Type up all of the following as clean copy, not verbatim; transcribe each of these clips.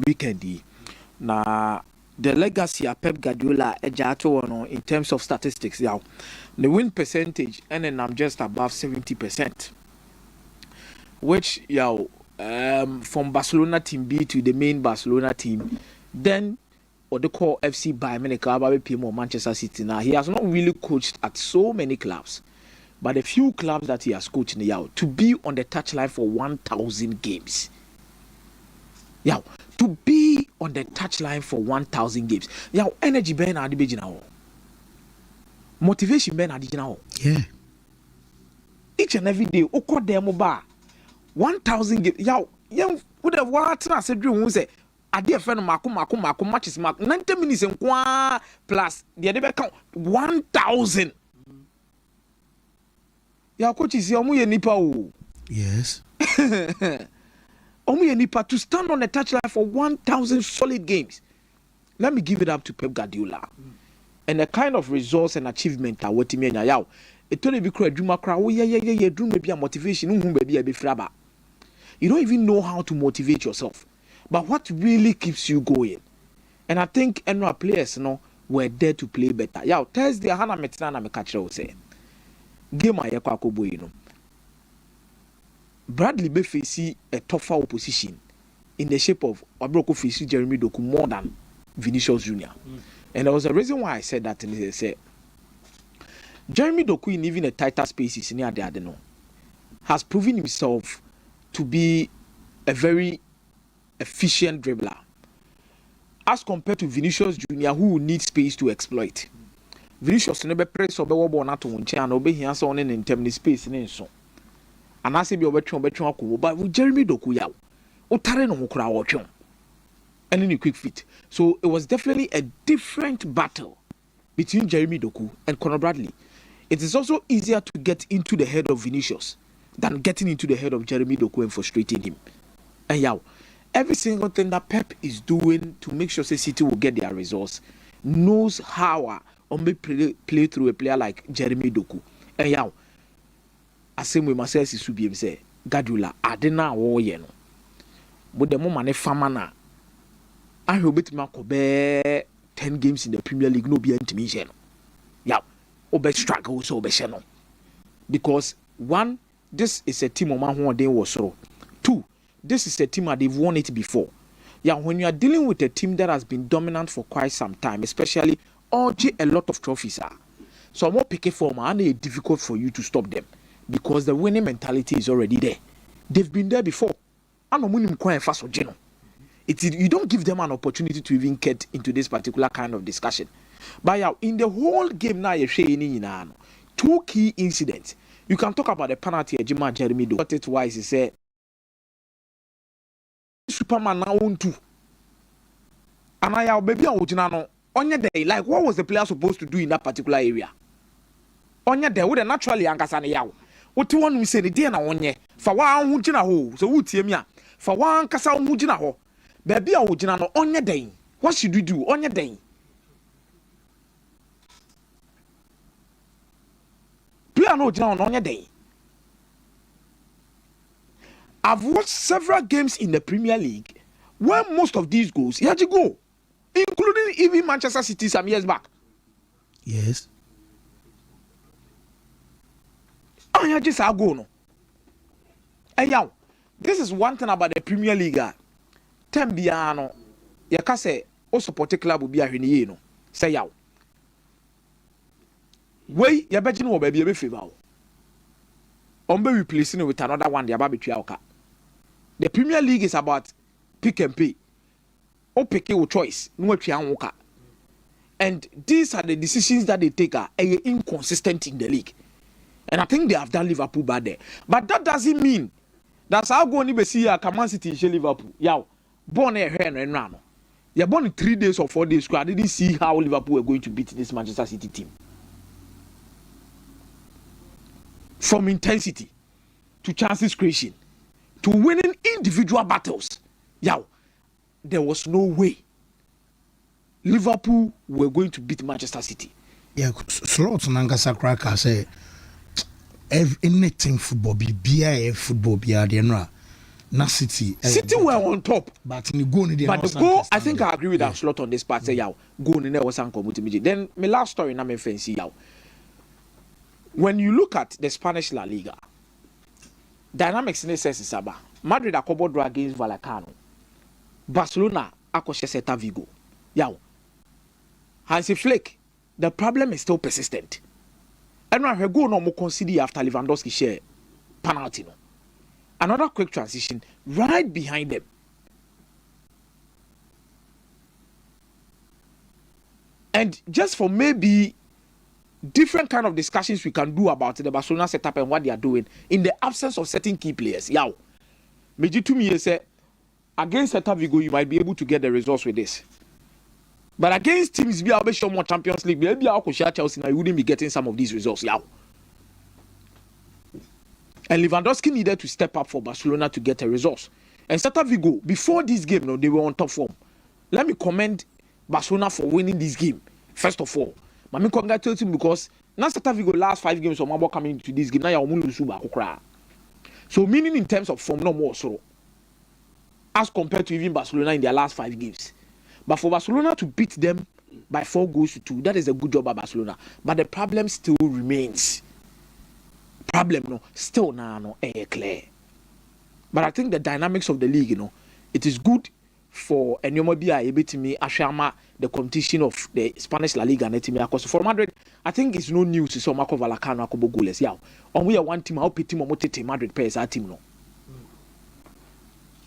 weekend. Now, the legacy of Pep Guardiola in terms of statistics, the win percentage, and then I'm just above 70%. Which, from Barcelona team B to the main Barcelona team, then what they call FC Bayern Munich, Manchester City. Now, he has not really coached at so many clubs, but a few clubs that he has coached now to be on the touchline for 1,000 games. To be on the touchline for 1,000 games. Energy ben adi now. Motivation ben adi now. Yeah. Each and every day, oko demo bar 1,000 games. Would have what I said you say. A dear friend mako matches mark 90 minutes and plus the other count 1,000. Coach is your nipa. Yes. To stand on the touchline for 1,000 solid games. Let me give it up to Pep Guardiola. And the kind of results and achievement that what me now. It told me crowd dream maybe a motivation you don't even know how to motivate yourself. But what really keeps you going? And I think our players were there to play better. Thursday Hana Metina me catch say. Game ayekwa Bradley may face a tougher opposition in the shape of Abroko facing Jeremy Doku more than Vinicius Jr. And there was a reason why I said that. And they said Jeremy Doku in even a tighter spaces near the Adeno has proven himself to be a very efficient dribbler as compared to Vinicius Jr. who need space to exploit. Vinicius never press or be not to and obey his own in terms space in so. And I say be over but with Jeremy Doku yaw. Otare no kura watchon. And in a quick fit. So it was definitely a different battle between Jeremy Doku and Conor Bradley. It is also easier to get into the head of Vinicius than getting into the head of Jeremy Doku and frustrating him. And every single thing that Pep is doing to make sure City will get their results knows how play through a player like Jeremy Doku. And asem we must say Subiem say Guardiola adena wo ye no but the moment ne fama na I hope it makobe 10 games in the Premier League no be antimi je no obe struggle so obe she no because one, this is a team of man who they was so. Two, this is a team that they've won it before. When you are dealing with a team that has been dominant for quite some time, especially a lot of trophies so more picky form and it's difficult for you to stop them. Because the winning mentality is already there. They've been there before. You don't give them an opportunity to even get into this particular kind of discussion. But in the whole game now, you're two key incidents. You can talk about the penalty Jeremy do. Got it twice. He said, Superman now own two. And I baby on your day, like what was the player supposed to do in that particular area? On your day, would naturally angasani yaw. What you want to say the day na onye for one who jina ho so who tie me for one kasa who jina ho baby a wo jina no onye den what should we do onye den player no jina no onye den. I've watched several games in the Premier League where most of these goals he had to go, including even Manchester City some years back. Yes. I just go no. And this is one thing about the Premier League. Tembiano, ya kase o support club will be a hini no. Say yaw. Way ya bet no baby be favor. Be replacing with another one the ababetua oka. The Premier League is about pick and pay. O pick your choice, no tua oka. And these are the decisions that they take are inconsistent in the league. And I think they have done Liverpool bad there. But that doesn't mean that's how go ni be see Man City in Liverpool. Born a hair and run. You're born in 3 days or 4 days. I didn't see how Liverpool were going to beat this Manchester City team. From intensity to chances creation to winning individual battles. There was no way Liverpool were going to beat Manchester City. Slots Nangasa Cracker say anything football be football be Na City. City were on top. But in the goal, the goal, I think I agree with that slot on this part. Say, yeah, goal in there was uncommon. Then my last story, na me fancy yaw. When you look at the Spanish La Liga, dynamics in the sense is about Madrid are covered against Vallecano, Barcelona akoshe Celta Vigo. Yaw. Hansi Flick, the problem is still persistent. And now go no more consider after Lewandowski share penalty. No. Another quick transition right behind them. And just for maybe different kind of discussions we can do about the Barcelona setup and what they are doing in the absence of certain key players. Yow. Meji to me say against Celta Vigo you might be able to get the results with this. But against teams be able to show more Champions League, maybe Chelsea now you wouldn't be getting some of these results. Yow. And Lewandowski needed to step up for Barcelona to get a result. And Celta Vigo, before this game, no, they were on top form. Let me commend Barcelona for winning this game. First of all, I congratulate him because now Celta Vigo last 5 games of Mabo coming into this game. Now you're lose back. So meaning in terms of form, no more so. As compared to even Barcelona in their last 5 games. But for Barcelona to beat them by 4 goals to 2, that is a good job by Barcelona. But the problem still remains. Problem no still no clear. But I think the dynamics of the league, it is good for Enyoma Bia able to me ashama the competition of the Spanish La Liga and because for Madrid, I think it's no news to so Marco Vallecano akobo goalless. Yeah. On we are one team, how team omotete Madrid players our team no.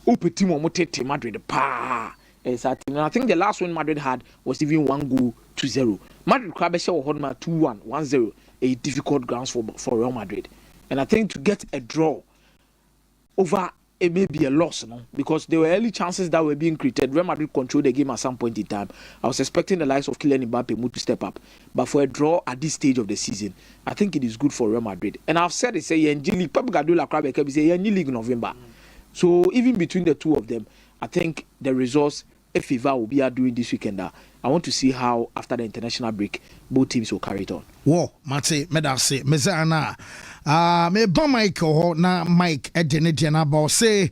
Upe team omotete Madrid pa is our team. And I think the last one Madrid had was even 1-0. Madrid crab share 2-1, 1-0. A difficult grounds for Real Madrid. And I think to get a draw over it may be a loss, because there were early chances that were being created. Real Madrid controlled the game at some point in time. I was expecting the likes of Kylian Mbappe to step up. But for a draw at this stage of the season, I think it is good for Real Madrid. And I've said it, say, Pep Guardiola say, League November. So even between the two of them, I think the results, if FIFA will be doing this weekend, I want to see how after the international break both teams will carry it on. Whoa, Mate, Medase, Mezana. Me ba Mike na Mike Edenetian about say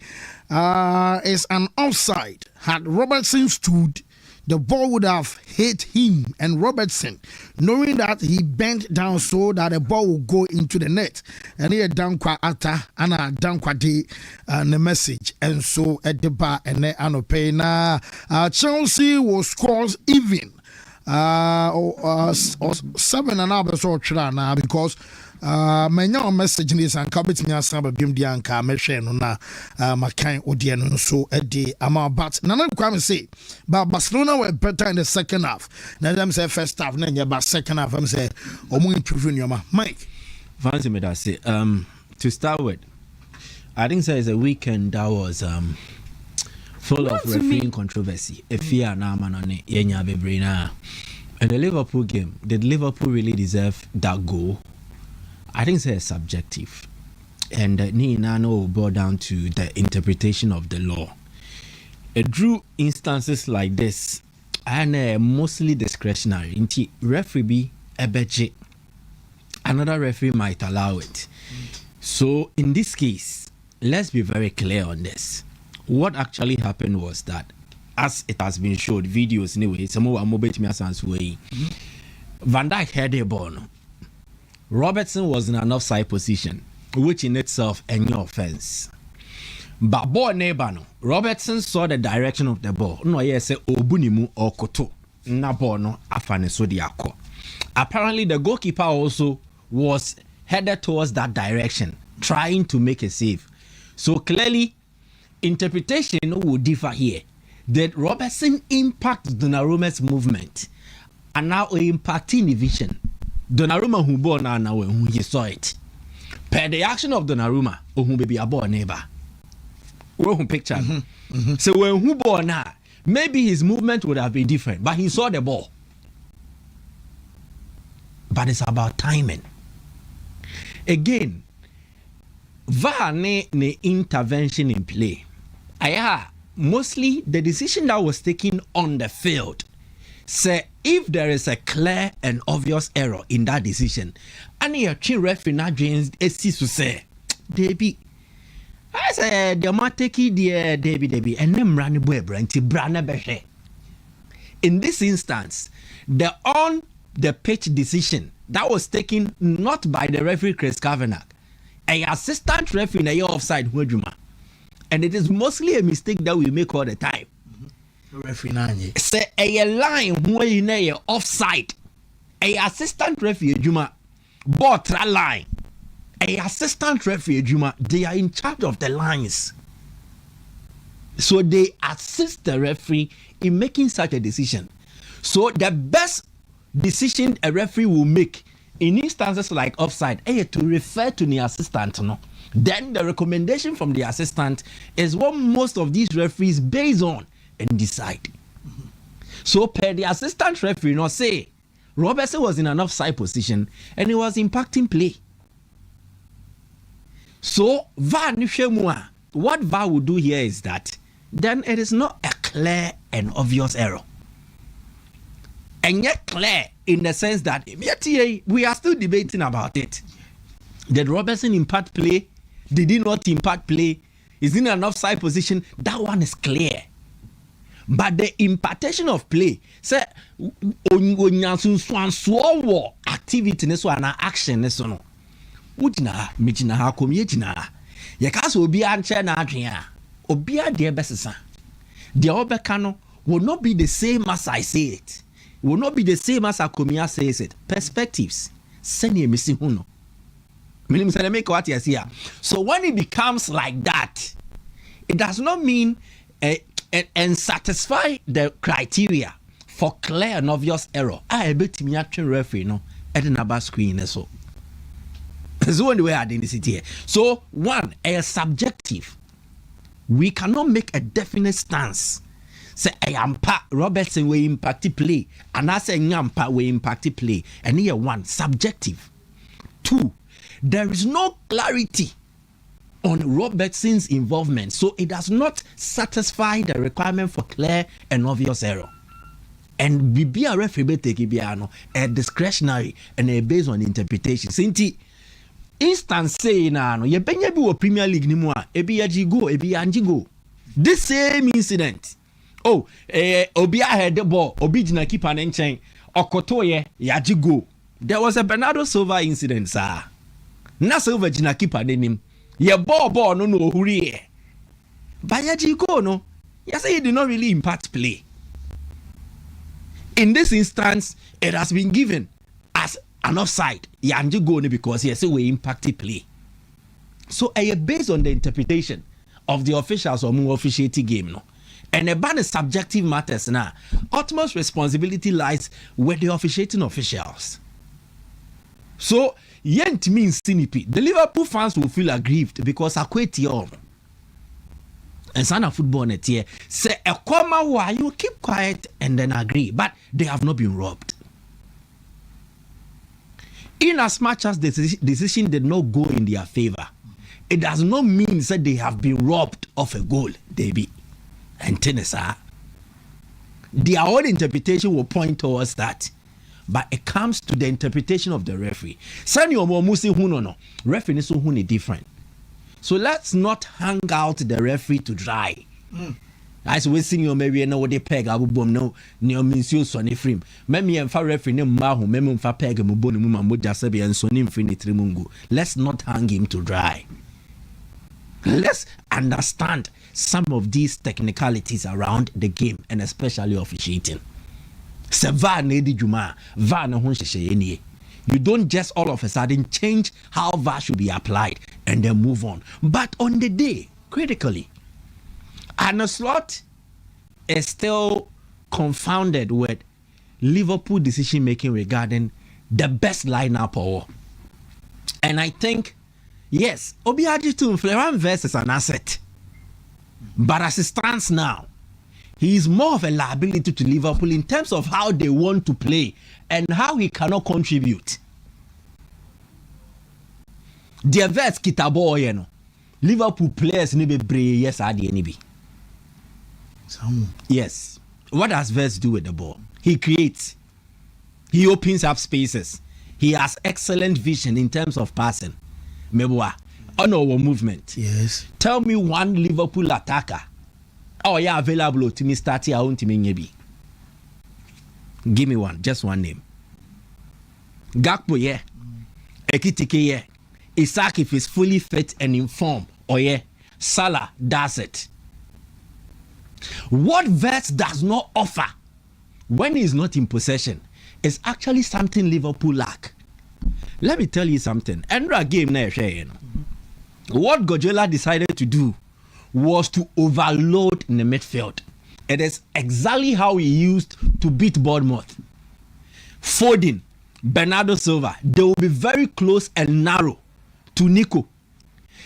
is an offside. Had Robertson stood, the ball would have hit him and Robertson, knowing that he bent down so that the ball will go into the net. And he down kwa ata and down kwa de the message. And so at the bar and then anope na Chelsea will score even 7.5 so now because my message is and kabit me asaba bim di anka mehwe no na makan odie no so edi ama but nana kwam say but Barcelona were better in the second half. Now them say first half na nya but second half am say omo improve nyoma. Mike fancy me that say to start with, I think there is a weekend that was full of refereeing controversy. Efia na manone yenya bebrina. And the Liverpool game, did Liverpool really deserve that goal? I think it's subjective. And Nino will boil down to the interpretation of the law. It drew instances like this and mostly discretionary. Inti referee be ebeje. Another referee might allow it. So in this case, let's be very clear on this. What actually happened was that, as it has been showed, videos anyway, some more mobile way. Van Dijk had a ball. Robertson was in an offside position, which in itself any offense. But ball neighbor no. Robertson saw the direction of the ball. No, yes, say obunimu or koto. Na ball no afane so diako. Apparently, the goalkeeper also was headed towards that direction, trying to make a save. So clearly, interpretation would differ here. Did Robertson impact Donnarumma's movement and now impacting the vision? Donnarumma who born now when he saw it. Per the action of Donnarumma, who may be a born neighbor. Well, picture. So when who born now, maybe his movement would have been different, but he saw the ball. But it's about timing. Again, VAR ne intervention in play. Mostly the decision that was taken on the field. Say if there is a clear and obvious error in that decision, and your chief referee now James to say, Debbie, I said, the mateki dear Debbie, and them run boy branty brana behe. In this instance, the on the pitch decision that was taken not by the referee Chris Kavanagh, a assistant referee in a offside Hujuma. And it is mostly a mistake that we make all the time. Referee nanye. Say a line where you know offside. A assistant referee Juma bought a line. A assistant referee Juma, they are in charge of the lines. So they assist the referee in making such a decision. So the best decision a referee will make in instances like offside to refer to the assistant. No. Then the recommendation from the assistant is what most of these referees base on and decide. So per the assistant referee, not say Robertson was in an offside position and he was impacting play. So VAR Nishemua, what VAR will do here is that then it is not a clear and obvious error. And yet clear in the sense that we are still debating about it. Did Robertson impact play? Did he not impact play? Is in an offside position? That one is clear. But the impartation of play, say, activity neso ana action neso no. Ujina mijina ha komie jina. Yekasa obi anche na adwea. Obi ade besesa. The obeka no will not be the same as I say it. Will not be the same as Akomeah says it. Perspectives. Seni emisi huno. So when it becomes like that, it does not mean and satisfy the criteria for clear and obvious error. I bet me actually referee no at another screen so. So the way identity here. So one, a subjective. We cannot make a definite stance. Say I am pa Robertson will impact play, and I say Nyampa will impact play. And here one, subjective. Two, there is no clarity on Robertson's involvement, so it does not satisfy the requirement for clear and obvious error. And be a referee take a discretionary and a based on interpretation. Sinti instance say na no ye benya bi wo Premier League ni mu a ebi yajigo ebi anjigo. This same incident. Oh, obi ahead the ball, obi jina keeper ne nchen, okoto ye yajigo. There was a Bernardo Silva incident, sir. Na Silva jina keeper ne nim. Ye ball no huri. But yajigo no. You say it did not really impact play. In this instance, it has been given as an offside. Yajigo because he say we impacted play. So based on the interpretation of the officials or officiating game no. And about the subjective matters now, utmost responsibility lies with the officiating officials. So, yent means sinipi. The Liverpool fans will feel aggrieved because akweti on. And sana football net here say a comma why you keep quiet and then agree, but they have not been robbed. In as much as the decision did not go in their favor, it does not mean that they have been robbed of a goal, David. And Tenesa, their own interpretation will point towards that, but it comes to the interpretation of the referee. Sani omomusi huno no referee niso huni different. So let's not hang out the referee to dry. As we sing your maybe no they peg abubom no neo minsio soni frame. Memi emfa referee ne mahu memi emfa peg muboni muma moja sebi and soni infinity mungu. Let's not hang him to dry. Let's understand some of these technicalities around the game and especially officiating. You don't just all of a sudden change how VAR should be applied and then move on. But on the day, critically, Arne Slot is still confounded with Liverpool decision making regarding the best lineup or. And I think, yes, Obiaji to Fleran versus an asset. But as it stands now, he is more of a liability to Liverpool in terms of how they want to play and how he cannot contribute. The verse kitabo yeno. Liverpool players ni be brave yes adi ni. Yes. What does Verts do with the ball? He creates. He opens up spaces. He has excellent vision in terms of passing. Mebwa. on our movement. Yes. Tell me one Liverpool attacker. Oh, yeah, available to me starting out to me. Give me one, just one name. Gakpo, yeah. Ekitike, yeah. Isaac, if he's fully fit and informed, oh yeah. Salah does it. What Vets does not offer when he's not in possession is actually something Liverpool lack. Let me tell you something. Endra game na what Guardiola decided to do was to overload in the midfield. It is exactly how he used to beat Bournemouth. Foden, Bernardo Silva, they will be very close and narrow to Nico.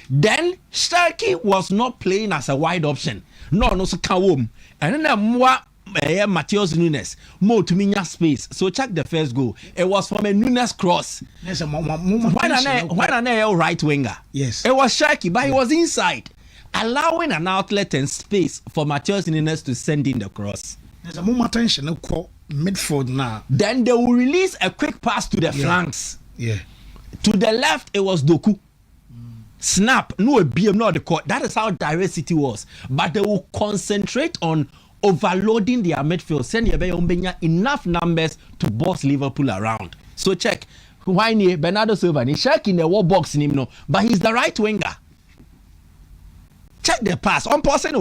Then Starkey was not playing as a wide option. No, so Kawom. And then more Matheus Nunes, more to Minya space. So check the first goal. It was from a Nunes cross. Why an right winger? Yes. It was Starkey, but he was inside, allowing an outlet and space for Matheus Nunes to send in the cross. There's a more attention midfield now. Then they will release a quick pass to the flanks. Yeah. To the left, it was Doku. Snap, no BM, not the court. That is how direct City was. But they will concentrate on overloading their midfield, send enough numbers to boss Liverpool around. So check. Why Bernardo Silva? He's checking the wall box in him, no, but he's the right winger. Check the pass. On person,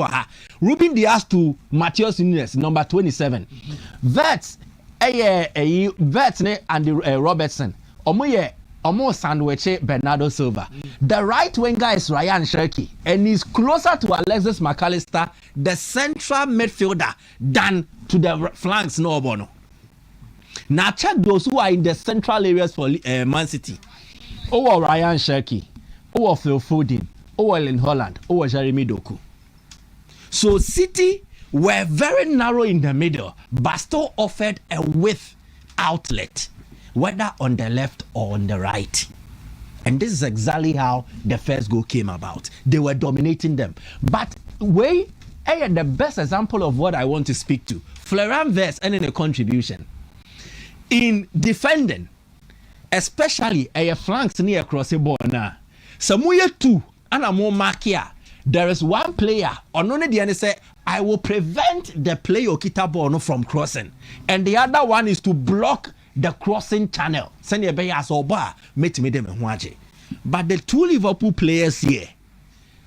Ruben Diaz to Matheus Nunes, number 27. Vets, Vets and Robertson. Almost sandwich Bernardo Silva. The right winger is Ryan Cherki, and he's closer to Alexis McAllister, the central midfielder, than to the flanks. No Bono. Now check those who are in the central areas for Man City. Ryan Cherki, Phil Foden, Erling Haaland, Jeremy Doku. So City were very narrow in the middle, but still offered a width outlet, whether on the left or on the right. And this is exactly how the first goal came about. They were dominating them. But the best example of what I want to speak to, Florian Wirtz and in a contribution. In defending, especially a flanks near across the ball now. Samuel 2, and a more markia. There is one player, on only the end say, I will prevent the player Okita Bono from crossing. And the other one is to block the crossing channel. Send your bay as oba, meet me them and but the two Liverpool players here,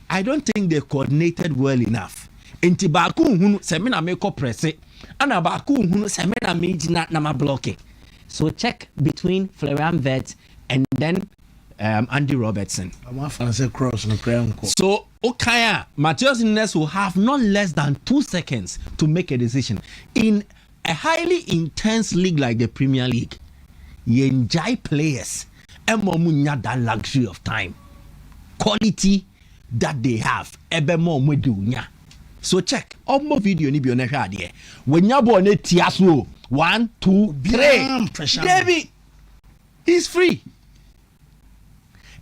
I don't think they coordinated well enough. Inti baku hunu semina meko presse, and baku hunu semina mijina nama blocking. So check between Florian Wirtz and then Andy Robertson. So Okaya, Matheus Nunes will have not less than 2 seconds to make a decision. In a highly intense league like the Premier League, you enjoy players and momunya that luxury of time, quality that they have. Ebe mo mwedunya. So check. Omo video ni bione hwade. When yabo ne tiaso 1, 2, 3. David, he's free.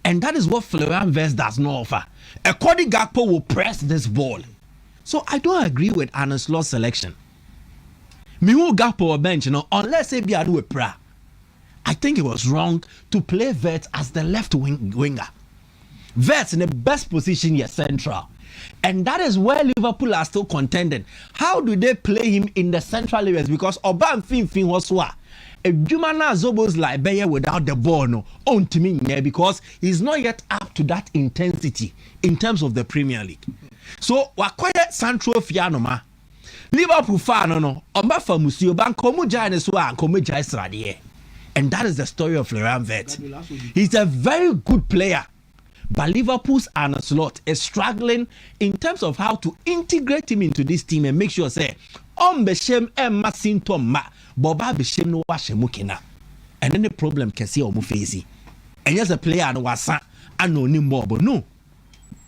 And that is what Florian Wirtz does not offer. According Gakpo will press this ball. So I don't agree with Arne Slot's selection. Miwu Gakpo bench, unless they be a pra. I think it was wrong to play Wirtz as the left winger. Wirtz in the best position here, central. And that is where Liverpool are still contending. How do they play him in the central areas? Because Oban Fin was what? A Jumana Zobos like Bayer without the ball, no, on to me, yeah, because he's not yet up to that intensity in terms of the Premier League. So, Wakwaya Santro Fianoma, Liverpool fan, no, Obafa Musio Ban Komu Janeswa and Komu Jaisradie. And that is the story of Florian Wirtz. He's a very good player, but Liverpool's Arne Slot is struggling in terms of how to integrate him into this team and make sure, say, Beshem Emma Sintoma. Boba Bishem no washemukina. And then the problem can see Omufezi. And yes, a player and wasa and no nimbo. No.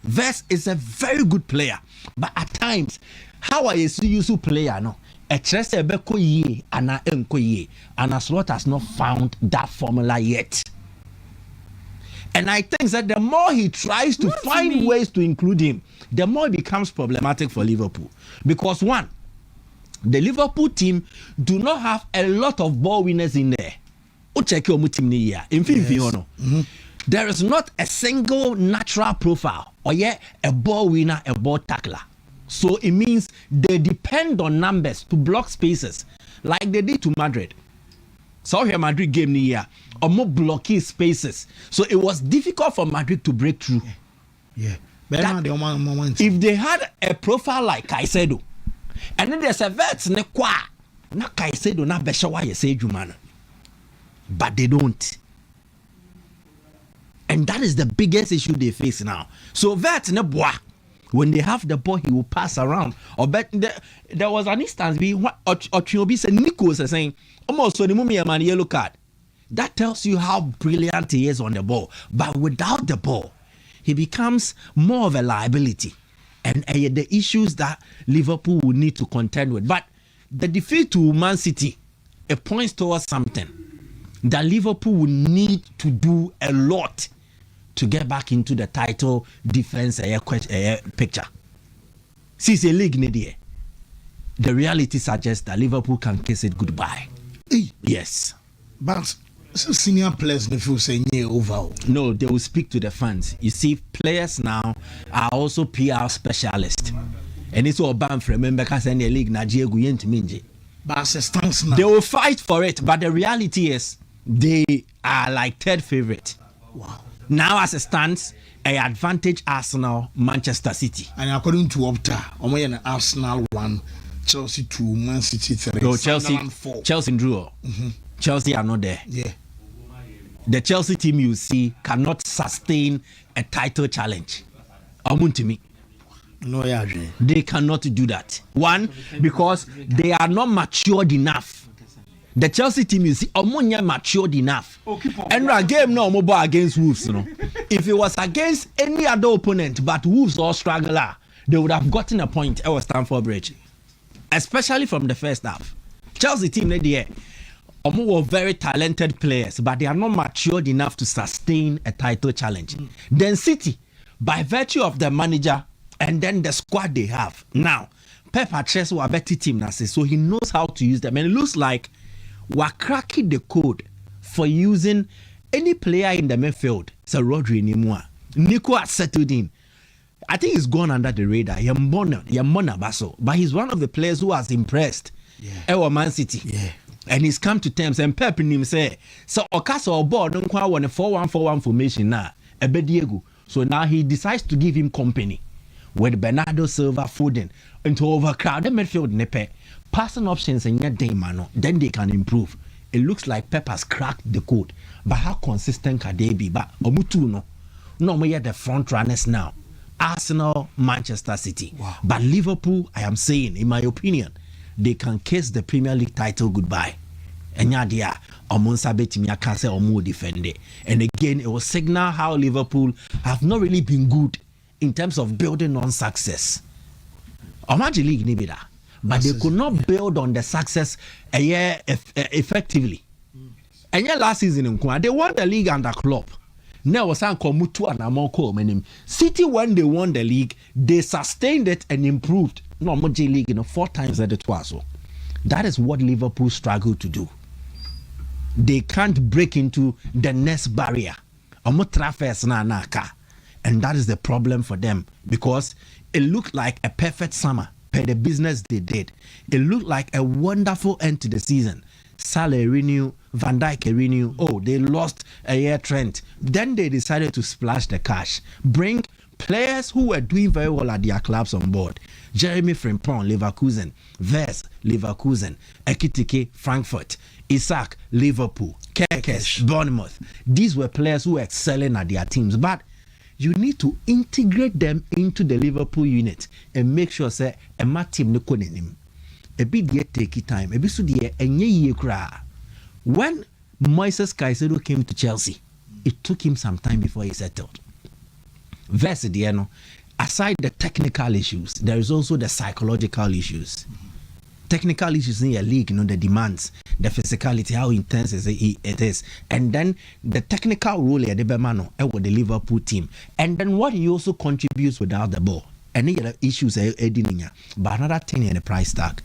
Wirtz is a very good player. But at times, how I see you so player no? A trust a beko ye and a enko ye. And a slot has not found that formula yet. And I think that the more he tries to find ways to include him, the more it becomes problematic for Liverpool. Because one, the Liverpool team do not have a lot of ball winners in there. O check your team ni here. In There is not a single natural profile or yet a ball winner, a ball tackler. So it means they depend on numbers to block spaces like they did to Madrid. So here Madrid game ni year or more blocking spaces. So it was difficult for Madrid to break through. Yeah. If they had a profile like Caicedo, and then there's a vet ne kwa na Caicedo na beshawa ye say jumana. But they don't. And that is the biggest issue they face now. So vet ne bois. When they have the ball, he will pass around. Or bet there was an instance Ochiobi said Nico is saying, almost so the moment a man yellow card. That tells you how brilliant he is on the ball. But without the ball, he becomes more of a liability. And the issues that Liverpool will need to contend with. But the defeat to Man City, it points towards something that Liverpool will need to do a lot to get back into the title defense picture. Since a league near the reality suggests that Liverpool can kiss it goodbye. Yes. But senior players they feel saying over. No, they will speak to the fans. You see, players now are also PR specialists. And it's all banned from remember because in the league Nigeria going to Minji. But as it stands now, they will fight for it, but the reality is they are like third favorite. Wow. Now as it stands, an advantage Arsenal, Manchester City. And according to Opta, an Arsenal 1, Chelsea 2, Man City 3. So Chelsea drew. Mm-hmm. Chelsea are not there. Yeah. The Chelsea team you see cannot sustain a title challenge. Amuntimi. No, yeah. They cannot do that. One, because they are not matured enough. The Chelsea team you see, Omonia matured enough. And a game no mobile against Wolves. You know. If it was against any other opponent, but Wolves or struggler, they would have gotten a point at Stamford Bridge. Especially from the first half. Chelsea team there. Omo were very talented players, but they are not matured enough to sustain a title challenge. Then City, by virtue of the manager and then the squad they have. Now, Pep Guardiola was a better team, so he knows how to use them. And it looks like we're cracking the code for using any player in the midfield. So Rodri Nimua. Nico has settled in. I think he's gone under the radar. Yamona Basso. But he's one of the players who has impressed our Man City. Yeah. And he's come to terms and Pep him say, so Okasa or board don't quite want a 4-1-4-1 formation now. Ebe Diego. So now he decides to give him company with Bernardo Silva Foden into overcrowd the midfield nepe. Passing options and yet then they can improve. It looks like Pep has cracked the code. But how consistent can they be? But Omutu no we are the front runners now. Arsenal, Manchester City. Wow. But Liverpool, I am saying, in my opinion, they can kiss the Premier League title goodbye. And yadia, Omonsa Betimia can say Omo defend it. And again, it will signal how Liverpool have not really been good in terms of building on success. Omaji League nibida. But they could not build on the success a year effectively. And yet last season they won the league under Klopp. Now was Mutu and Amoko meaning City when they won the league, they sustained it and improved. No Moji League 4 times at the Twaso. That is what Liverpool struggle to do. They can't break into the next barrier. And that is the problem for them because it looked like a perfect summer. The business they did. It looked like a wonderful end to the season. Salah renew, Van Dijk renew. Oh, they lost a year Trent. Then they decided to splash the cash. Bring players who were doing very well at their clubs on board. Jeremy Frimpong, Leverkusen. Vers, Leverkusen. Ekitike, Frankfurt. Isaac, Liverpool. Kerkes, Bournemouth. These were players who were excelling at their teams. But you need to integrate them into the Liverpool unit and make sure say a team no konenim. A bit yet take time. A bit so dear enye kra. When Moises Caicedo came to Chelsea, it took him some time before he settled. Versidiano, aside the technical issues, there is also the psychological issues. Technical issues in your league, the demands, the physicality, how intense it is. And then the technical role at the Bemano with the Liverpool team. And then what he also contributes without the ball. And the issues are but another thing in the price tag.